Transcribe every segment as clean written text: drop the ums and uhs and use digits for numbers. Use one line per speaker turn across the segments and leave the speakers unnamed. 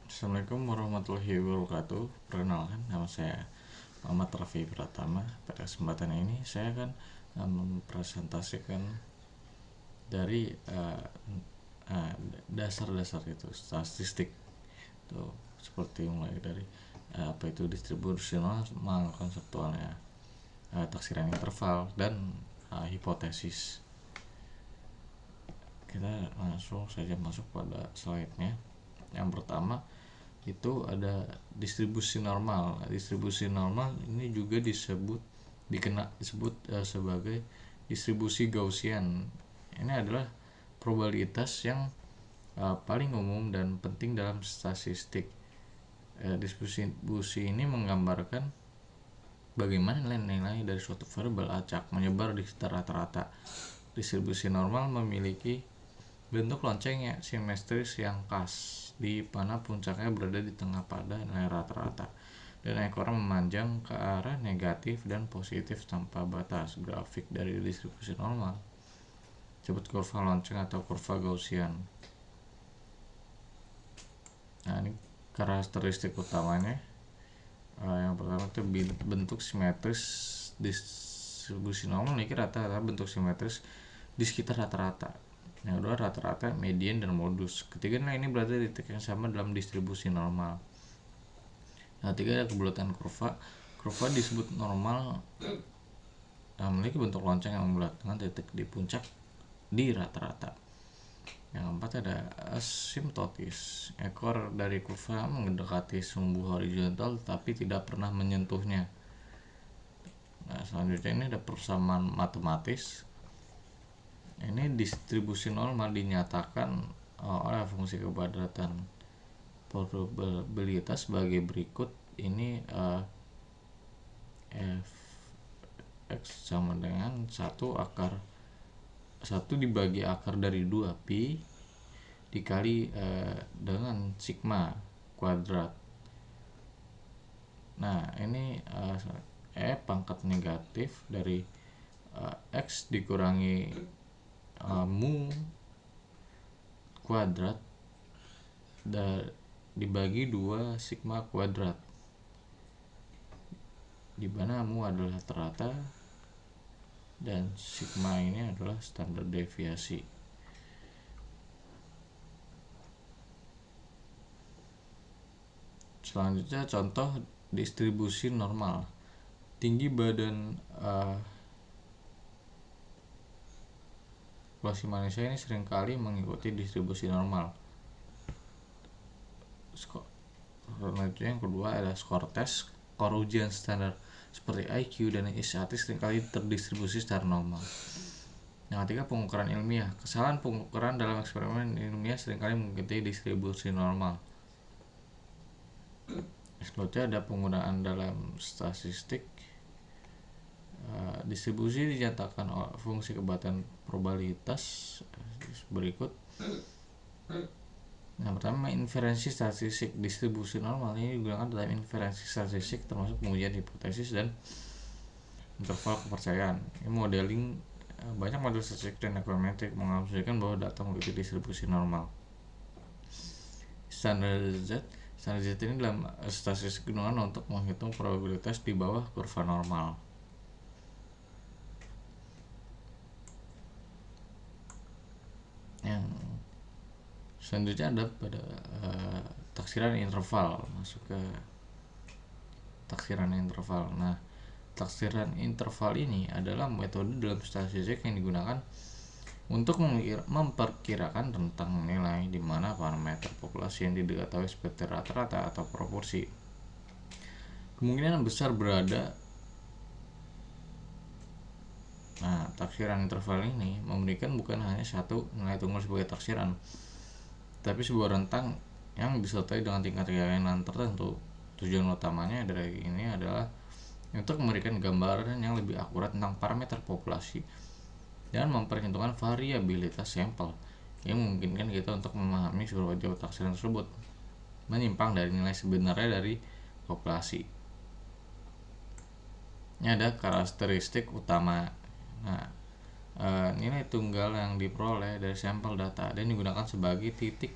Assalamualaikum warahmatullahi wabarakatuh. Perkenalkan, nama saya Muhammad Raffi Pratama. Pada kesempatan ini saya akan mempresentasikan dari dasar-dasar itu statistik. Tuh, seperti mulai dari apa itu distribusi normal, konseptualnya, taksiran interval, dan hipotesis. Kita langsung saja masuk pada slide-nya. Yang pertama itu ada distribusi normal. Distribusi normal ini juga disebut sebagai distribusi Gaussian. Ini adalah probabilitas yang paling umum dan penting dalam statistik. Distribusi ini menggambarkan bagaimana nilai-nilai dari suatu variabel acak menyebar di sekitar rata-rata. Distribusi normal memiliki bentuk loncengnya simetris yang khas, di mana puncaknya berada di tengah pada nilai rata-rata dan ekornya memanjang ke arah negatif dan positif tanpa batas. Grafik dari distribusi normal disebut kurva lonceng atau kurva Gaussian. Nah, ini karakteristik utamanya. Yang pertama itu bentuk simetris. Distribusi normal memiliki rata-rata bentuk simetris di sekitar rata-rata. Yang kedua, rata-rata, median, dan modus. Ketiga, nilai ini berada di titik yang sama dalam distribusi normal. Yang ketiga, ada kebulatan kurva. Kurva disebut normal memiliki bentuk lonceng yang membulat dengan titik di puncak di rata-rata. Yang keempat, ada asimptotis. Ekor dari kurva mendekati sumbu horizontal tetapi tidak pernah menyentuhnya. Nah, selanjutnya ini ada persamaan matematis. Ini distribusi normal dinyatakan oleh fungsi kepadatan probabilitas sebagai berikut. Ini f(x) sama dengan 1 dibagi akar dari 2 pi dikali dengan sigma kuadrat. Nah, ini pangkat negatif dari x dikurangi mu kuadrat dibagi 2 sigma kuadrat, di mana mu adalah rata-rata dan sigma ini adalah standar deviasi. Selanjutnya contoh distribusi normal. Tinggi badan populasi manusia ini seringkali mengikuti distribusi normal. Selanjutnya yang kedua ada skor tes. Skor ujian standar seperti IQ dan SAT seringkali terdistribusi secara normal. Yang ketiga, pengukuran ilmiah. Kesalahan pengukuran dalam eksperimen ilmiah seringkali mengikuti distribusi normal. Selanjutnya ada penggunaan dalam statistik. Distribusi dinyatakan oleh fungsi kepadatan probabilitas berikut. Yang pertama, inferensi statistik. Distribusi normal ini digunakan dalam inferensi statistik termasuk pengujian hipotesis dan interval kepercayaan. Ini modeling. Banyak model statistik dan ekonometrik mengasumsikan bahwa data memiliki distribusi normal. Standar Z ini dalam statistik digunakan untuk menghitung probabilitas di bawah kurva normal. Yang selanjutnya ada pada taksiran interval. Masuk ke taksiran interval. Nah, taksiran interval ini adalah metode dalam statistik yang digunakan untuk memperkirakan tentang nilai di mana parameter populasi yang diketahui seperti rata-rata atau proporsi kemungkinan besar berada. Nah, taksiran interval ini memberikan bukan hanya satu nilai tunggal sebagai taksiran, tapi sebuah rentang yang disertai dengan tingkat keyakinan tertentu. Tujuan utamanya dari ini adalah untuk memberikan gambaran yang lebih akurat tentang parameter populasi dan memperhitungkan variabilitas sampel yang memungkinkan kita untuk memahami seberapa jauh taksiran tersebut menyimpang dari nilai sebenarnya dari populasi. Ini ada karakteristik utama. Nah, nilai tunggal yang diperoleh dari sampel data dan digunakan sebagai titik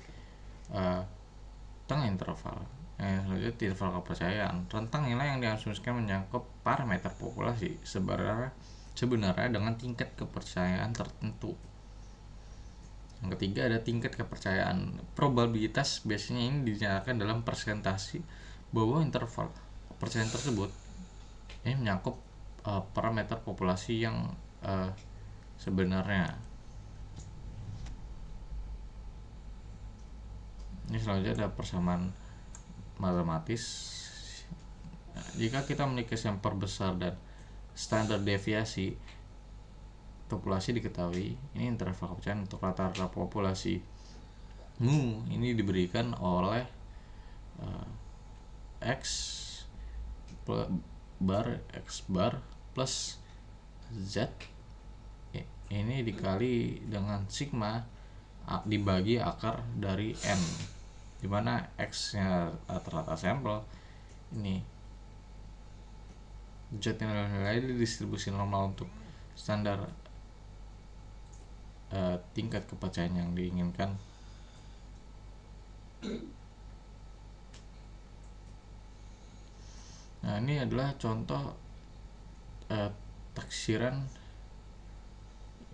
tengah interval. Selanjutnya interval kepercayaan. Rentang nilai yang diasumsikan menyangkut parameter populasi sebenarnya dengan tingkat kepercayaan tertentu. Yang ketiga ada tingkat kepercayaan. Probabilitas biasanya ini dinyatakan dalam persentase bahwa interval kepercayaan tersebut ini menyangkut parameter populasi yang sebenarnya. Ini selanjutnya ada persamaan matematis. Jika kita memiliki sampel besar dan standar deviasi populasi diketahui, ini interval kepercayaan untuk rata-rata populasi mu ini diberikan oleh x bar plus z ini dikali dengan sigma dibagi akar dari n, dimana x nya rata-rata sampel ini, z nilai distribusi normal untuk standar tingkat kepercayaan yang diinginkan. Nah, ini adalah contoh taksiran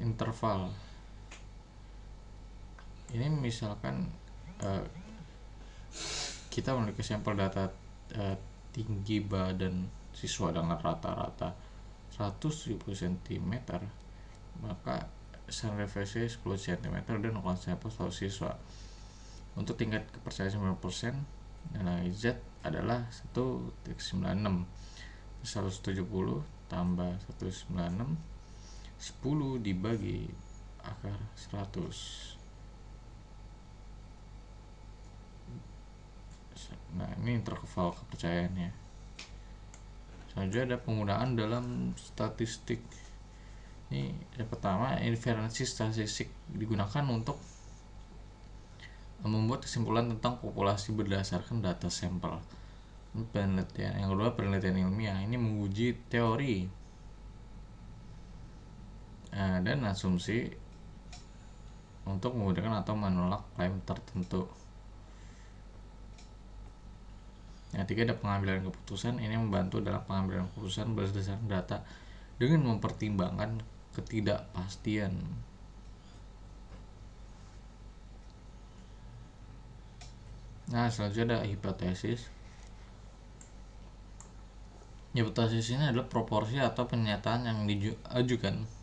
interval. Ini misalkan kita memiliki sampel data tinggi badan siswa dengan rata-rata 170 cm, maka standar deviasi 10 cm dan ukuran sampel satu siswa. Untuk tingkat kepercayaan 90%, nilai Z adalah 1,96. 170 tambah 196 10 dibagi akar 100. Nah, ini interval kepercayaannya. Selanjutnya ada penggunaan dalam statistik. Ini yang pertama, inferensi statistik digunakan untuk membuat kesimpulan tentang populasi berdasarkan data sampel. Penelitian yang kedua, penelitian ilmiah. Ini menguji teori dan asumsi untuk menggunakan atau menolak klaim tertentu. Yang ketiga ada pengambilan keputusan. Ini membantu dalam pengambilan keputusan berdasarkan data dengan mempertimbangkan ketidakpastian. Nah, selanjutnya ada hipotesis. Hipotesis ini adalah proporsi atau pernyataan yang diajukan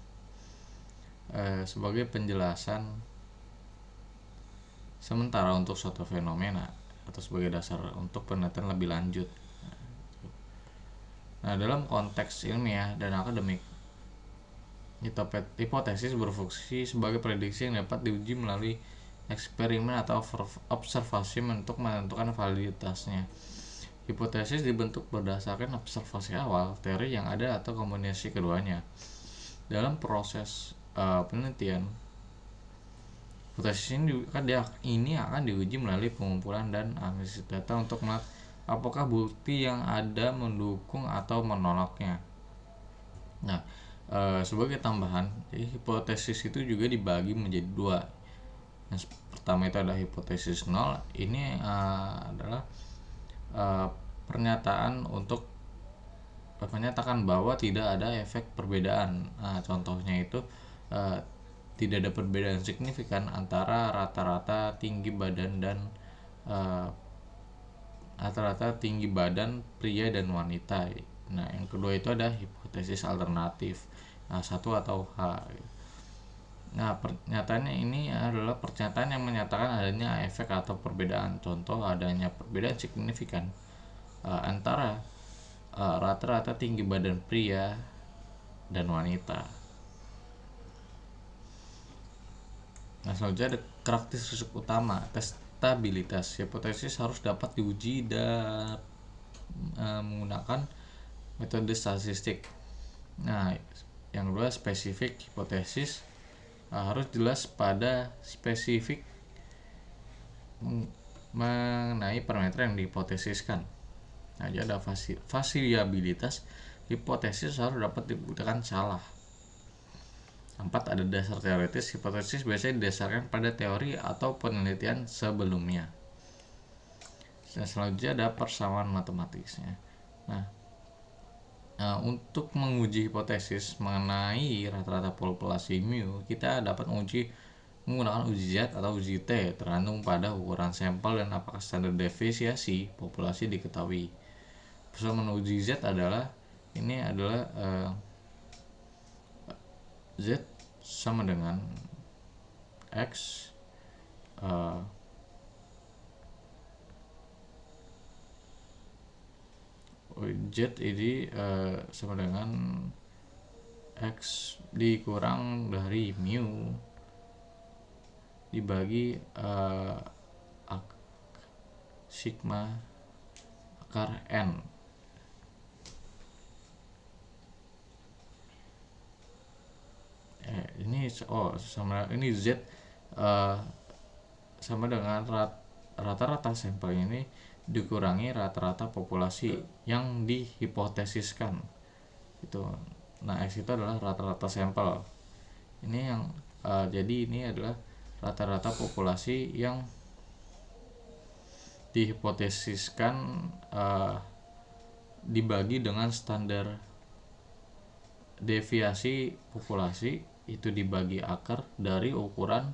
sebagai penjelasan sementara untuk suatu fenomena atau sebagai dasar untuk penelitian lebih lanjut. Nah, dalam konteks ilmiah dan akademik, hipotesis berfungsi sebagai prediksi yang dapat diuji melalui eksperimen atau observasi untuk menentukan validitasnya. Hipotesis dibentuk berdasarkan observasi awal, teori yang ada atau kombinasi keduanya. Dalam proses penelitian, hipotesis ini akan diuji melalui pengumpulan dan analisis data untuk melihat apakah bukti yang ada mendukung atau menolaknya. Nah, sebagai tambahan, hipotesis itu juga dibagi menjadi dua. Yang pertama itu ada hipotesis nol. Ini adalah pernyataan untuk menyatakan bahwa tidak ada efek perbedaan. Contohnya itu tidak ada perbedaan signifikan antara rata-rata tinggi badan dan rata-rata tinggi badan pria dan wanita. Nah, yang kedua itu ada hipotesis alternatif, satu atau H. Nah, pernyataannya ini adalah pernyataan yang menyatakan adanya efek atau perbedaan. Contoh, adanya perbedaan signifikan antara rata-rata tinggi badan pria dan wanita. Nah, selanjutnya ada karakteristik utama testabilitas. Hipotesis harus dapat diuji dan menggunakan metode statistik. Nah, yang kedua spesifik. Hipotesis harus jelas pada spesifik mengenai parameter yang dihipotesiskan. Nah, jadi ada variabilitas. Hipotesis harus dapat dibuktikan salah. 4. Ada dasar teoritis. Hipotesis biasanya didasarkan pada teori atau penelitian sebelumnya. Dan selanjutnya ada persamaan matematisnya. Nah, untuk menguji hipotesis mengenai rata-rata populasi mu, kita dapat menggunakan uji Z atau uji T tergantung pada ukuran sampel dan apakah standar deviasi populasi diketahui. Persamaan uji Z adalah Z sama dengan X Z ini sama dengan X dikurang dari mu dibagi sigma akar N. Ini Z sama dengan rata-rata sampel ini dikurangi rata-rata populasi yang dihipotesiskan itu. Nah, X itu adalah rata-rata sampel. Ini yang jadi ini adalah rata-rata populasi yang dihipotesiskan dibagi dengan standar deviasi populasi itu dibagi akar dari ukuran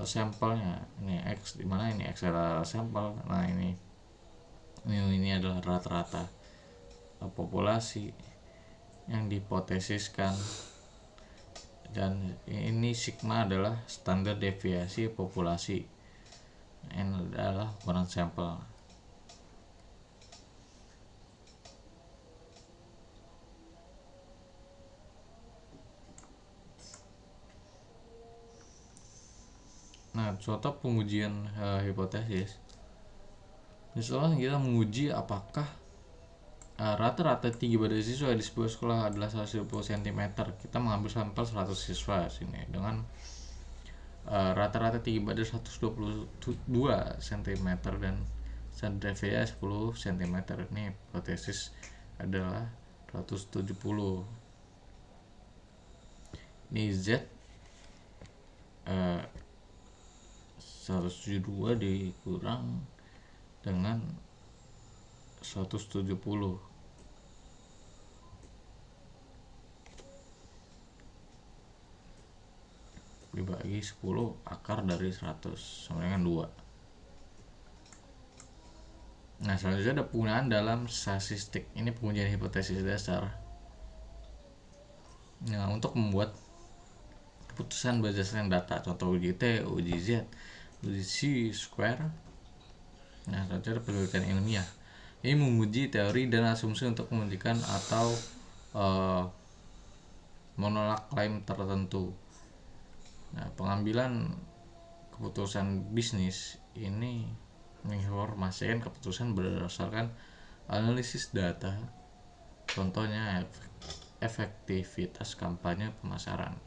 sampelnya. Ini X, dimana ini X adalah sampel. Nah, ini adalah rata-rata populasi yang dihipotesiskan, dan ini sigma adalah standar deviasi populasi. N adalah ukuran sampel. Nah, contoh pengujian hipotesis. Misalnya kita menguji apakah rata-rata tinggi badan siswa di sebuah sekolah adalah 110 cm. Kita mengambil sampel 100 siswa sini dengan rata-rata tinggi badan 122 cm dan standar deviasi 10 cm. Ini hipotesis adalah 170. Ini Z 172 dikurang dengan 170 dibagi 10 akar dari 100 sama dengan 2. Nah, selanjutnya ada penggunaan dalam statistik. Ini pengujian hipotesis dasar. Nah, untuk membuat keputusan berdasarkan data, contoh uji T, uji Z, uji C-square. Nah, selanjutnya ada penelitian ilmiah. Ini menguji teori dan asumsi untuk membuktikan atau menolak klaim tertentu. Nah, pengambilan keputusan bisnis ini menginformasikan keputusan berdasarkan analisis data, contohnya efektivitas kampanye pemasaran.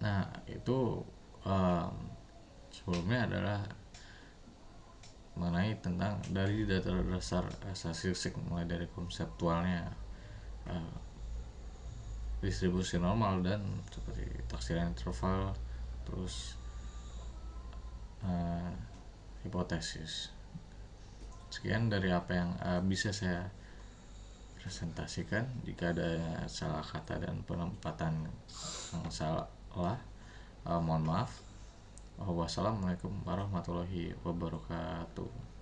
Nah, itu sebelumnya adalah mengenai tentang dari data dasar statistik, mulai dari konseptualnya, distribusi normal, dan seperti taksiran interval, terus hipotesis. Sekian dari apa yang bisa saya presentasikan. Jika ada salah kata dan penempatan yang salah, mohon maaf. Wassalamualaikum warahmatullahi wabarakatuh.